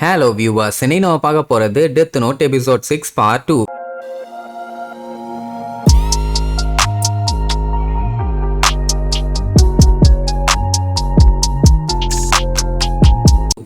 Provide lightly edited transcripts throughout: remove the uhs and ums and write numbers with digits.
Hello viewers, இன்னைக்கு நம்ம பார்க்க போறது Death Note episode 6 part 2.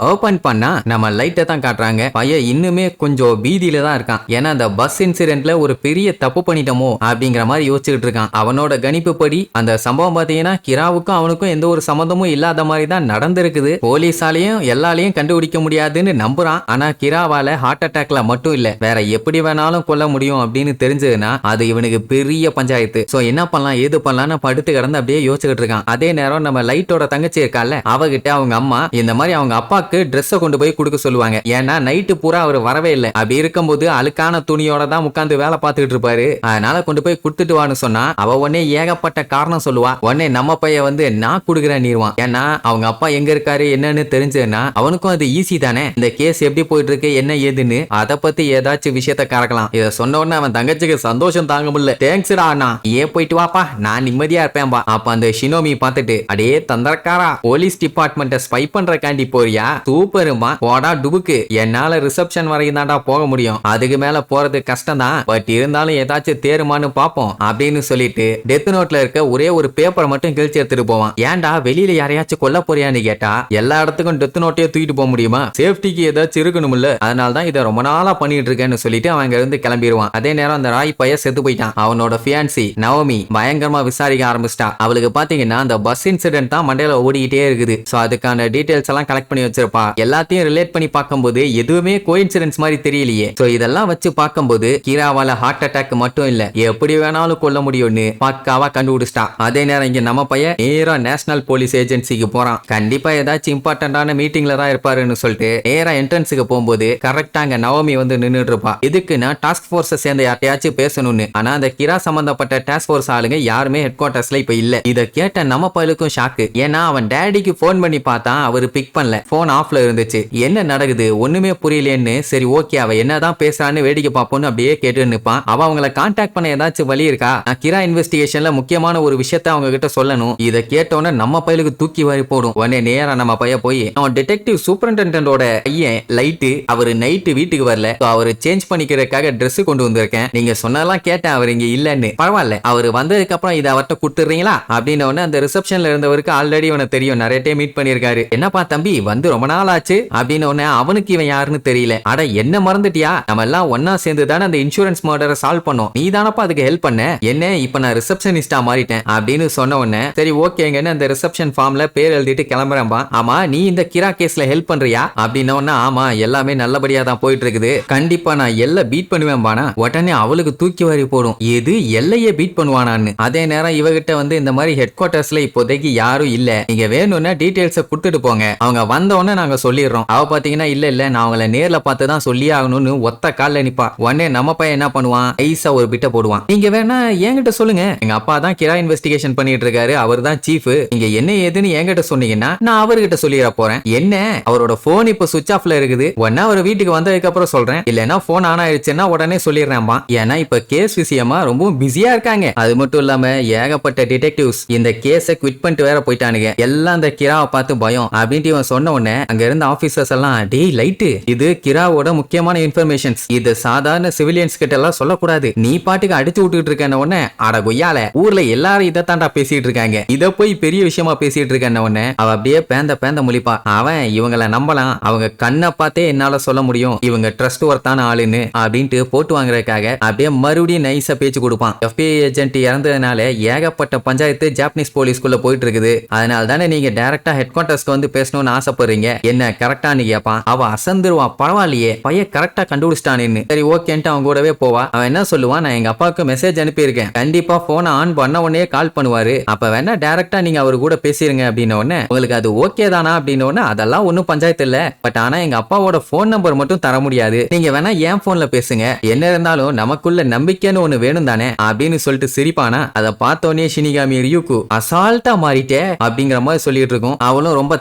Open பண்ணா நம்ம லைட்டை தான் காட்டுறாங்க. பையன் இன்னுமே கொஞ்சம் பீதியில தான் இருக்கான். ஏன்னா அந்த பஸ் இன்சிடென்ட்ல ஒரு பெரிய தப்பு பண்ணிட்டோமோ அப்படிங்கிற மாதிரி யோசிச்சுட்டு இருக்கான். அவனோட கணிப்பு படி அந்த சம்பவம் பாத்தீங்கன்னா கிராவுக்கும் அவனுக்கும் எந்த ஒரு சம்மந்தமும் இல்லாத மாதிரி தான் நடந்திருக்குது. போலீஸாலையும் எல்லாலையும் கண்டுபிடிக்க முடியாதுன்னு நம்புறான். ஆனா கிராவால ஹார்ட் அட்டாக்ல மட்டும் இல்ல, வேற எப்படி வேணாலும் கொல்ல முடியும் அப்படின்னு தெரிஞ்சதுன்னா அது இவனுக்கு பெரிய பஞ்சாயத்து. சோ என்ன பண்ணலாம் ஏது பண்ணலாம்னு படுத்து கிடந்து அப்படியே யோசிச்சுட்டு இருக்கான். அதே நேரம் நம்ம லைட்டோட தங்கச்சி இருக்கால, அவகிட்ட அவங்க அம்மா இந்த மாதிரி அவங்க அப்பா ட்ரெஸ் கொண்டு போய் கொடுக்க சொல்லுவாங்க. ஏன்னா நைட்டு பூரா அவர் வரவே இல்லை. அப்படி இருக்கும்போது அழுக்கான துணியோட தான் உட்கார்ந்து வேலை பார்த்துட்டு இருப்பாரு. அதனால கொண்டு போய் கொடுத்துட்டு வான்னு சொன்னா அவ உடனே ஏகப்பட்ட காரணம் சொல்லுவா. உடனே நம்ம பையன் வந்து நான் கொடுக்குறேன் நீருவான். ஏன்னா அவங்க அப்பா எங்க இருக்காரு என்னன்னு தெரிஞ்சதுன்னா அவனுக்கும் அது ஈஸி தானே. இந்த கேஸ் எப்படி போயிட்டு இருக்கு என்ன ஏதுன்னு அதை பத்தி ஏதாச்சும் விஷயத்த கறக்கலாம். இதை சொன்ன உடனே அவன் தங்கச்சிக்கு சந்தோஷம் தாங்க முடியல. தேங்க்ஸ்டா அண்ணா, ஏன் போயிட்டு வாப்பா, நான் நிம்மதியா இருப்பேன்பா. அப்ப அந்த ஷினோமி பார்த்துட்டு அடே தந்தரக்காரா, போலீஸ் டிபார்ட்மெண்ட்டை ஸ்பை பண்றக்காண்டி போறியா, சூப்பருமா, போடா டுபுக்கு, என்னால ரிசப்ஷன் வரைக்கும் தான்டா போக முடியும், அதுக்கு மேல போறது கஷ்டம் தான், பட் இருந்தாலும் ஏதாச்சும் தேருமான்னு பாப்போம் அப்படின்னு சொல்லிட்டு டெத் நோட்ல இருக்க ஒரே ஒரு பேப்பரை மட்டும் கிழிச்சு எடுத்துட்டு போவான். ஏன்டா வெளியில யாரையாச்சும் கொல்ல போறியான்னு கேட்டா எல்லா இடத்துக்கும் டெத் நோட்டையே தூக்கிட்டு போக முடியுமா, சேஃப்டிக்கு ஏதாச்சும் இருக்கணும்ல, அதனால தான் இதை ரொம்ப நாளா பண்ணிட்டு இருக்கேன்னு சொல்லிட்டு அவன் அங்க இருந்து கிளம்பிடுவான். அதே நேரம் அந்த ராய் பையன் செத்து போயிட்டான். அவனோட ஃபியான்சி நவோமி பயங்கரமா விசாரிக்க ஆரம்பிச்சிட்டா. அவளுக்கு பாத்தீங்கன்னா அந்த பஸ் இன்சிடென்ட் தான் மண்டையில ஓடிக்கிட்டே இருக்குது. சோ அதுக்கான டீடைல்ஸ் எல்லாம் கலெக்ட் பண்ணி வச்சிருப்பா. எல்லாத்தையும் ரிலேட் பண்ணி பார்க்கும்போது எதுவுமே கோஇன்சிடென்ஸ் மாதிரி தெரியலையே. சோ இதெல்லாம் வச்சு பார்க்கும்போது கிராவால ஹார்ட் அட்டாக் மட்டும் இல்ல, எப்படி வேணாலும் கொல்ல முடியும்னு பக்காவா கண்டுபிடிச்சிட்டா. அதே நேரம் இங்க நம்ம பையன் நேரா நேஷனல் போலீஸ் ஏஜென்சிக்கு போறான். கண்டிப்பா ஏதாச்சும் இம்பார்ட்டன்டான மீட்டிங்ல தான் இருப்பாருன்னு சொல்லிட்டு நேரா என்ட்ரன்ஸுக்கு போகும்போது கரெக்டா அங்க நவோமி வந்து நின்னுட்டு இருப்பா. இதுக்குன்னா டாஸ்க் போர்ஸை சேர்ந்த யார்ட்டையாச்சும் பேசணும்னு. ஆனா அந்த கிரா சம்பந்தப்பட்ட டாஸ்க் போர்ஸ் ஆளுங்க யாருமே ஹெட் குவார்டர்ஸ்ல இப்ப இல்ல. இத கேட்ட நம்ம பையலுக்கும் ஷாக்கு. ஏன்னா அவன் டேடிக்கு போன் பண்ணி பார்த்தான், அவரு பிக் பண்ணல, போன் ஆஃப்ல இருந்துச்சு. என்ன நடக்குது ஒண்ணுமே புரியலன்னு சரி ஓகே அவ என்னதான் பேசுறான்னு வேடிக்கை பார்ப்போம்னு அப்படியே கேட்டு நிப்பான். அவ அவங்களை கான்டாக்ட் பண்ண ஏதாச்சும் வழி இருக்கா, நான் கிரா இன்வெஸ்டிகேஷன்ல முக்கியமான ஒரு விஷயத்த அவங்க கிட்ட சொல்லணும். இதை கேட்டோன்னு நம்ம பையலுக்கு தூக்கி வாரி போடும். உடனே நேரா நம்ம பையன் போய் அவன் டிடெக்டிவ் சூப்பரிண்டெண்டோட பையன் லைட்டு, அவரு நைட்டு வீட்டுக்கு வரல, அவரு சேஞ்ச் பண்ணிக்கிறதுக்காக ட்ரெஸ் கொண்டு வந்திருக்கேன், நீங்க சொன்னதெல்லாம் கேட்டேன், அவர் இங்க இல்லன்னு. பரவாயில்ல, அவர் வந்ததுக்கு அப்புறம் இதை அவர்கிட்ட கொடுத்துறீங்களா அப்படின்னு உடனே அந்த ரிசப்ஷன்ல இருந்தவருக்கு ஆல்ரெடி இவனை தெரியும், நிறைய டைம் மீட் பண்ணிருக்காரு. என்னப்பா தம்பி வந்து ரொம்ப நாள் ஆச்சு அப்படின்னு உடனே அவனுக்கு இவன் யாருன்னு தெரியல. அட என்ன மறந்துட்டியா, நம்ம எல்லாம் ஒன்னா சேர்ந்து தானே அந்த இன்சூரன்ஸ் மர்டரை சால்வ் பண்ணோம், நீ தானப்பா அதுக்கு ஹெல்ப் பண்ண, என்ன இப்ப நான் ரிசப்ஷனிஸ்டா மாறிட்டேன் அப்படின்னு சொன்ன உடனே சரி ஓகேங்கன்னு அந்த ரிசப்ஷன் ஃபார்ம்ல பேர் எழுதிட்டு கிளம்புறேன்பா. ஆமா நீ இந்த கிரா கேஸ்ல ஹெல்ப் பண்றியா அப்படின்னு உடனே ஆமா எல்லாமே நல்லபடியா தான் போயிட்டு இருக்குது, கண்டிப்பா நான் எல்லாம் பீட் பண்ணுவேன் பானா. உடனே அவளுக்கு தூக்கி வாரி போடும், எது எல்லையே பீட் பண்ணுவானான்னு. அதே நேரம் இவகிட்ட வந்து இந்த மாதிரி ஹெட் குவார்டர்ஸ்ல இப்போதைக்கு யாரும் இல்ல, நீங்க வேணும்னா டீடைல்ஸை கொடுத்துட்டு போங்க, அவங்க வந்த உடனே நாங்க சொல்லிடுறோம். அவ பாத்தீங்கன்னா இல்ல இல்ல நான் அவங்கள நேர்ல பார்த்து தான் சொல்லி ஆகணும்னு ஒத்த கால்ல நிப்பா. உடனே நம்ம பையன் என்ன பண்ணுவான், ஐசா ஒரு பிட்ட போடுவான், நீங்க வேணா என்கிட்ட சொல்லுங்க, எங்க அப்பா தான் கிரா இன்வெஸ்டிகேஷன் பண்ணிட்டு இருக்காரு, அவர் தான் சீஃப், நீங்க என்ன ஏதுன்னு என்கிட்ட சொன்னீங்கன்னா நான் அவர்கிட்ட சொல்லிட போறேன். என்ன அவரோட போன் இப்ப சுவிட்ச் ஆஃப்ல இருக்குது, ஒன்னா அவர் வீட்டுக்கு வந்ததுக்கு அப்புறம் சொல்றேன், இல்லன்னா போன் ஆன் ஆயிடுச்சுன்னா உடனே சொல்லிடுறேன்பா. ஏன்னா இப்ப கேஸ் விஷயமா ரொம்ப பிஸியா இருக்காங்க. அது மட்டும் இல்லாம ஏகப்பட்ட டிடெக்டிவ்ஸ் இந்த கேஸை குவிட் பண்ணிட்டு வேற போயிட்டானுங்க, எல்லாம் அந்த கிராவை பார்த்து பயம் அப்படின்னு இவன் சொன்ன உடனே அங்க இருந்த ஆபீசர்ஸ் எல்லாம் டேய் லைட்டு, இது கிராவோட முக்கியமான இன்ஃபர்மேஷன்ஸ், இது சாதாரண சிவிலியன்ஸ் கிட்ட எல்லாம் சொல்லக்கூடாது, நீ பாட்டுக்கு அடிச்சு விட்டுட்டு இருக்க உடனே அட கொய்யால ஊர்ல எல்லாரும் இதை தாண்டா பேசிட்டு இருக்காங்க, இத போய் பெரிய விஷயமா பேசிட்டு இருக்க உடனே அவ அப்படியே பேந்த முழிப்பா. அவன் இவங்களை நம்பலாம், அவங்க கண்ணை பார்த்தே என்னால சொல்ல முடியும் இவங்க ட்ரஸ்ட் ஒர்த்தான ஆளுன்னு அப்படின்ட்டு போட்டு வாங்குறதுக்காக அப்படியே மறுபடியும் நைஸா பேச்சு கொடுப்பான். FBI ஏஜென்ட் இறந்ததுனால ஏகப்பட்ட பஞ்சாயத்து ஜாப்பனீஸ் போலீஸ்குள்ள போயிட்டு இருக்குது, அதனால தானே நீங்க டைரக்டா ஹெட் குவார்டர்ஸ்க்கு வந்து பேசணும்னு ஆசைப்படுறீங்க, என்ன கரெக்டான்னு கேட்பான். அவ அசந்துருவான், பரவாயில்லையே பையன் கரெக்டா கண்டுபிடிச்சிட்டானு. சரி ஓகேன்ட்டு அவன் கூடவே போவா. அவன் என்ன சொல்லுவான், நான் எங்க அப்பாவுக்கு மெசேஜ் அனுப்பியிருக்கேன், கண்டிப்பா போனை ஆன் பண்ண உடனே கால் பண்ணுவாரு, அப்ப வேணா டைரக்டா நீங்க அவரு கூட பேசிருங்க அப்படின்னு உடனே உங்களுக்கு அது ஓகே தானா அப்படின்னு உடனே அதெல்லாம் ஒன்னும் பஞ்சாயத்து இல்ல, பட் ஆனா எங்க அப்பாவோட போன் நம்பர் மட்டும் தர முடியாது, நீங்க வேணா என் போன்ல பேசுங்க, என்ன இருந்தாலும் நமக்குள்ள நம்பிக்கைன்னு ஒண்ணு வேணும் தானே அப்படின்னு சொல்லிட்டு சிரிப்பானா. அதை பார்த்தோன்னே ஷினிகாமி ரியூக்கு அசால்ட்டா மாறிட்டே அப்படிங்கிற மாதிரி சொல்லிட்டு இருக்கும். அவளும் ரொம்ப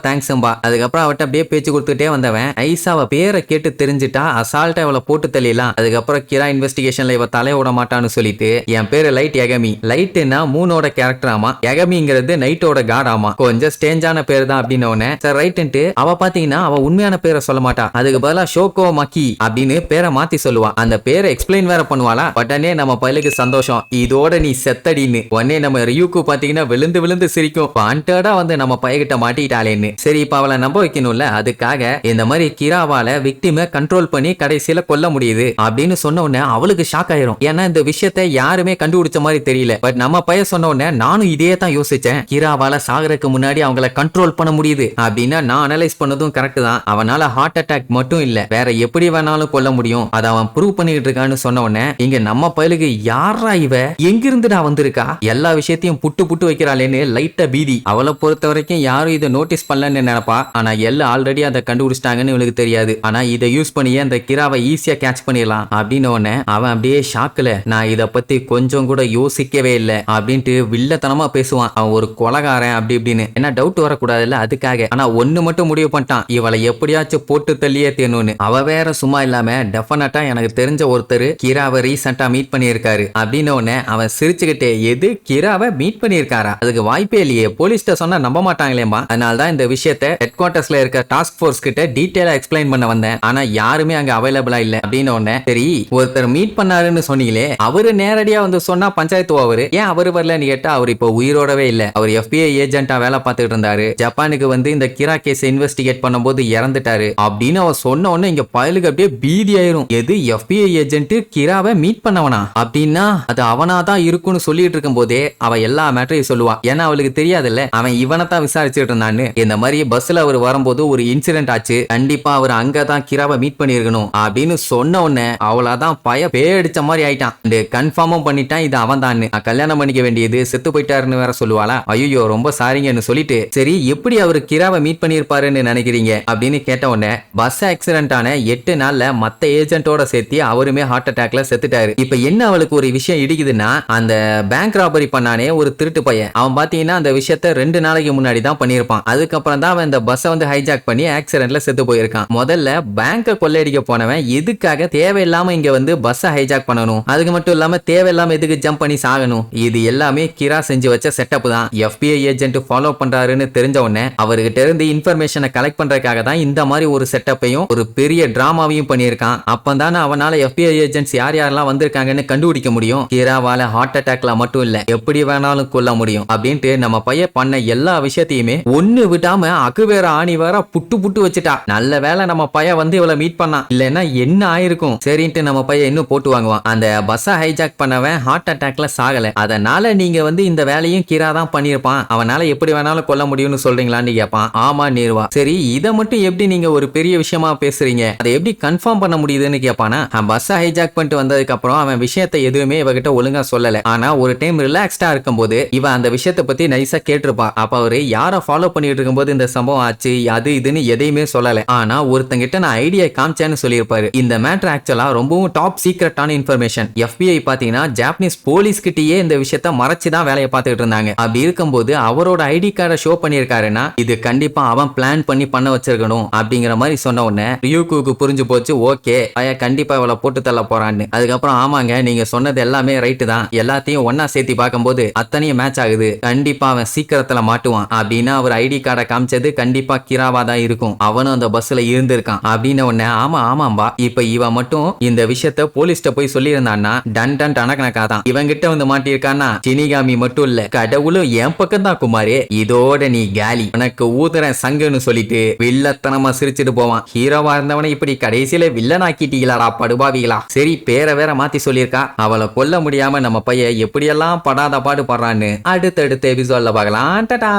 தேங்க்ஸ்ம்பா. அதுக்கப்புறம் அவட்ட அவட்ட அப்படியே பேச்சு கொடுத்துட்டே வந்தவன் ஐசா அவ பேரை கேட்டு தெரிஞ்சுட்டா அசால்ட்டா அவளை போட்டு தள்ளிடலாம். அதுக்கப்புறம் கிரா இன்வெஸ்டிகேஷன்ல இவ தலைய விட மாட்டான்னு சொல்லிட்டு என் பேரு லைட் யகமி. லைட்னா மூனோட கேரக்டர் ஆமா, யகமிங்கிறது நைட்டோட காட் ஆமா. கொஞ்சம் ஸ்டேஞ்சான பேர் தான் அப்படின்னு சார் ரைட்டு. அவ பாத்தீங்கன்னா அவ உண்மையான பேரை சொல்ல மாட்டா, அதுக்கு பதிலா ஷோகோ மக்கி அப்படின்னு பேரை மாத்தி சொல்லுவா. அந்த பேரை எக்ஸ்பிளைன் வேற பண்ணுவாளா. உடனே நம்ம பையலுக்கு சந்தோஷம், இதோட நீ செத்தடின்னு. உடனே நம்ம ரியூக்கு பாத்தீங்கன்னா விழுந்து விழுந்து சிரிக்கும், வாண்டடா வந்து நம்ம பையகிட்ட மாட்டிட்டாளேன்னு. சரி இப்ப அவளை நம்ப வைக்கணும்ல, அதுக்காக இந்த மாதிரி கிராவால விக்டிமை கண்ட்ரோல் பண்ணி கடைசியில கொல்ல முடியுது அப்படின்னு சொன்ன உடனே அவளுக்கு ஷாக் ஆயிரும். ஏன்னா இந்த விஷயத்தை யாருமே கண்டுபிடிச்ச மாதிரி தெரியல. பட் நம்ம பையன் சொன்ன உடனே நானும் இதே தான் யோசிச்சேன், கிராவால சாகறதுக்கு முன்னாடி அவங்கள கண்ட்ரோல் பண்ண முடியுது அப்படின்னா நான் அனலைஸ் பண்ணதும் கரெக்ட் தான். அவனால ஹார்ட் அட்டாக் மட்டும் இல்ல, வேற எப்படி வேணாலும் கொல்ல முடியும், அதை அவன் ப்ரூவ் பண்ணிட்டு இருக்கான்னு சொன்ன உடனே இங்க நம்ம பையலுக்கு யாரா இவ எங்கிருந்துடா வந்திருக்கா, எல்லா விஷயத்தையும் புட்டு புட்டு வைக்கிறாளேன்னு லைட்டா பீதி. அவளை பொறுத்த வரைக்கும் யாரும் இதை நோட்டீஸ் பண்ணலன்னு நினைப்பா. ஆனா எல்லாம் ஆல்ரெடி அதை கண்டுபிடிச்சிட்டாங்கன்னு இவளுக்கு தெரியாது. ஆனா இதை யூஸ் பண்ணியே அந்த கிராவை ஈஸியா கேட்ச் பண்ணிடலாம் அப்படின்னு உடனே அவன் அப்படியே ஷாக்குல, நான் இதை பத்தி கொஞ்சம் கூட யோசிக்கவே இல்லை அப்படின்ட்டு வில்லத்தனமா பேசுவான். அவன் ஒரு கொலகாரன் அப்படி இப்படின்னு. என்ன டவுட் வரக்கூடாதுல்ல அதுக்காக. ஆனா ஒண்ணு மட்டும் முடிவு பண்ணிட்டான், இவளை எப்படியாச்சும் போட்டு தள்ளியே தேணும்னு. அவ வேற சும்மா இல்லாம டெஃபினட்டா எனக்கு தெரிஞ்ச ஒருத்தர் கிராவை ரீசெண்டா மீட் பண்ணியிருக்காரு அப்படின்னு உடனே அவன் சிரிச்சுக்கிட்டே, எது கிராவை மீட் பண்ணியிருக்காரா, அதுக்கு வாய்ப்பே இல்லையே, போலீஸ்ட சொன்னா நம்ப மாட்டாங்களேமா. அதனாலதான் இந்த விஷயத்தை ஹெட் குவார்டர்ஸ்ல இருக்க டாஸ்க் போர்ஸ் கிட்ட டீடைலா எக்ஸ்பிளைன் பண்ண வந்தேன். ஆனா யாருமே அங்க அவைலபிளா இல்ல அப்படின்னு உடனே, சரி ஒருத்தர் மீட் பண்ணாருன்னு சொன்னீங்களே, அவரு நேரடியா வந்து சொன்னா பஞ்சாயத்து அவரு ஏன் அவரு வரலன்னு கேட்டா, அவர் இப்போ உயிரோடவே இல்ல. அவர் FBI ஏஜென்ட்டா வேலை பார்த்துட்டு இருந்தாரு. ஜப்பானுக்கு வந்து இந்த கிரா கேஸ் இன்வெஸ்டிகேட் பண்ணும்போது இறந்துட்டாரு அப்படின்னு அவ சொன்ன உடனே இங்க பயலுக்கு அப்படியே பீதி ஆயிரும். எது FBI ஏஜென்ட் கிராவை மீட் பண்ணவனா அப்படின்னா அது அவனாதான் இருக்குன்னு சொல்லிட்டு இருக்கும் போதே அவ எல்லா மேட்டரையும் சொல்லுவா. ஏன்னா அவளுக்கு தெரியாதுல்ல அவன் இவனத்தான் விசாரிச்சுட்டு இருந்தான்னு. இந்த மாதிரி பஸ்ல அவர் வரும்போது ஒரு இன்சிடென்ட் ஆச்சு, கண்டிப்பா அவர் அங்கதான் கிராவை மீட் பண்ணிருக்கணும் அப்படின்னு சொன்ன உடனே அவளாதான் பேடிச்ச மாதிரி ஆயிட்டான். கன்ஃபார்மும் பண்ணிட்டான் இது அவன் தான். கல்யாணம் பண்ணிக்க வேண்டியது செத்து போயிட்டாருன்னு வேற சொல்லுவாளா. ஐயோ ரொம்ப சாரிங்கன்னு சொல்லிட்டு, சரி எப்படி அவரு கிராவை மீட் பண்ணிருப்பாருன்னு நினைக்கிறீங்க அப்படின்னு கேட்ட உடனே, பஸ் ஆக்சிடென்ட் ஆன 8 நாள்ல மத்த ஏஜென்ட்டோட சேர்த்து அவருமே ஹார்ட் அட்டாக்ல செத்துட்டாரு. இப்ப என்ன அவளுக்கு ஒரு விஷயம் இடிக்குதுன்னா, அந்த பேங்க் ராபரி பண்ணானே ஒரு திருட்டு பையன், அவன் பாத்தீங்கன்னா அந்த விஷயத்த 2 நாளைக்கு முன்னாடி தான் பண்ணிருப்பான். அதுக்கப்புறம் தான் அவன் இந்த பஸ்ஸை வந்து ஹைஜாக் பண்ணி ஆக்சிடென்ட்ல செத்து போயிருக்கான். முதல்ல பேங்க கொள்ளையடிக்க போனவன் எதுக்காக தேவையில்லாம இங்க வந்து பஸ்ஸை ஹைஜாக் பண்ணணும், அதுக்கு மட்டும் இல்லாம தேவையில்லாம எதுக்கு ஜம்ப் பண்ணி சாகணும், இது எல்லாமே கிரா செஞ்சு வச்ச செட்டப் தான். FBI ஏஜென்ட் ஃபாலோ பண்றாருன்னு தெரிஞ்ச உடனே அவர்கிட்ட இருந்து இன்ஃபர்மேஷனை கலெக்ட் பண்றதுக்காக தான் இந்த மாதிரி ஒரு செட்டப்பையும் ஒரு பெரிய டிராமாவையும் பண்ணியிருக்கான். அப்பதானே அவனால FBI ஏஜென்ட்ஸ் யார் யாரெல்லாம் வந்திருக்காங்கன்னு கண்டுபிடிக்க முடியும். கிராவால ஹார்ட் அட்டாக்ல மட்டும் இல்ல எப்படி வேணாலும் கொல்ல முடியும் அப்படின்ட்டு நம்ம பையன் பண்ண எல்லா விஷயத்தையுமே ஒண்ணு விடாம அக்கு வேற ஆணி வேற புட்டு புட்டு வச்சுட்டா. நல்ல வேலை நம்ம பையன் வந்து இவளை மீட் பண்ணான், இல்லன்னா என்ன ஆயிருக்கும். சரின்ட்டு நம்ம பையன் இன்னும் போட்டு வாங்குவான். அந்த பஸ்ஸை ஹைஜாக் பண்ணவன் ஹார்ட் அட்டாக்ல சாகல, அதனால நீங்க வந்து இந்த வேலையும் கிரா தான் பண்ணிருப்பான், அவனால எப்படி வேணாலும் கொல்ல முடியும்னு சொல்றீங்களான்னு கேட்பான். ஆமா நீர்வா, சரி இதை மட்டும் எப்படி நீங்க ஒரு பெரிய விஷயமா பேசுறீங்க, அதை எப்படி கன்ஃபார்ம் பண்ண முடியுதுன்னு கேட்பானா. பஸ்ஸை ஹைஜாக் பண்ணிட்டு வந்ததுக்கு அப்புறம் அவன் விஷயத்தை எதுவுமே இவகிட்ட ஒழுங்கா சொல்லல. ஆனா ஒரு டைம் ரிலாக்ஸ்டா இருக்கும்போது இவ அந்த விஷயத்தை பத்தி நைஸா கேட்டிருப்பா. அப்ப அவரு யாரை ஃபாலோ பண்ணிட்டு இருக்கும்போது இந்த சம்பவம் ஆச்சு அது இதுன்னு எதையுமே சொல்லல. ஆனா ஒருத்தங்கிட்ட நான் ஐடியா காமிச்சேன்னு சொல்லியிருப்பாரு. இந்த மேட்டர் ஆக்சுவலா ரொம்பவும் டாப் சீக்ரெட்டான இன்ஃபர்மேஷன். FBI பாத்தீங்கன்னா ஜாப்பனீஸ் போலீஸ் கிட்டயே இந்த விஷயத்த மறைச்சுதான் வேலையை பார்த்துட்டு இருந்தாங்க. அப்படி இருக்கும்போது அவரோட ஐடி கார்டை ஷோ பண்ணியிருக்காருன்னா இது கண்டிப்பா அவன் பிளான் பண்ணி பண்ண வச்சிருக்கணும் அப்படிங்கிற மாதிரி சொன்ன உடனே ரியூக்கு புரிஞ்சு போச்சு. ஓகே பையன் கண்டிப்பா இவளை போட்டு தள்ள போறான்னு. அதுக்கப்புறம் ஆமாங்க நீங்க சொன்னது எல்லாமே ரைட்டு தான், எல்லாத்தையும் ஒன்னா சேர்த்து பார்க்கும்போது அத்தனையும் மேட்ச் ஆகுது, கண்டிப்பா அவன் சீக்கிரத்துல மாட்டுவான் அப்படின்னு அவர் ஐடி கார்டை காமிச்சது கண்டிப்பா கிராவா தான் இருக்கும், அவனும் அந்த பஸ்ல இருந்திருக்கான் அப்படின்னு உடனே ஆமா ஆமாம்பா. இப்ப இவன் மட்டும் இந்த விஷயத்த போலீஸ்ட போய் சொல்லி இருந்தான்னா டன் டன் டனக்கணக்காதான். இவங்கிட்ட வந்து மாட்டிருக்கான்னா சினிகாமி மட்டும் இல்ல கடவுளும் என் பக்கம் தான் குமாரே, இதோட நீ காலி, உனக்கு ஊதுறேன் சங்குன்னு சொல்லிட்டு வில்லத்தனமா சிரிச்சுட்டு போவான். ஹீரோவா இருந்தவனை இப்படி கடைசியில வில்லனாக்கிட்டீங்களாடா படுபாவிகளா. சரி பேரை வேற மாத்தி சொல்லியிருக்கா, அவளை கொல்ல முடியாம நம்ம பையன் எப்படியெல்லாம் படாத பாடு படுறான்னு அடுத்தடுத்த எபிசோட்ல பார்க்கலாம். டாடா.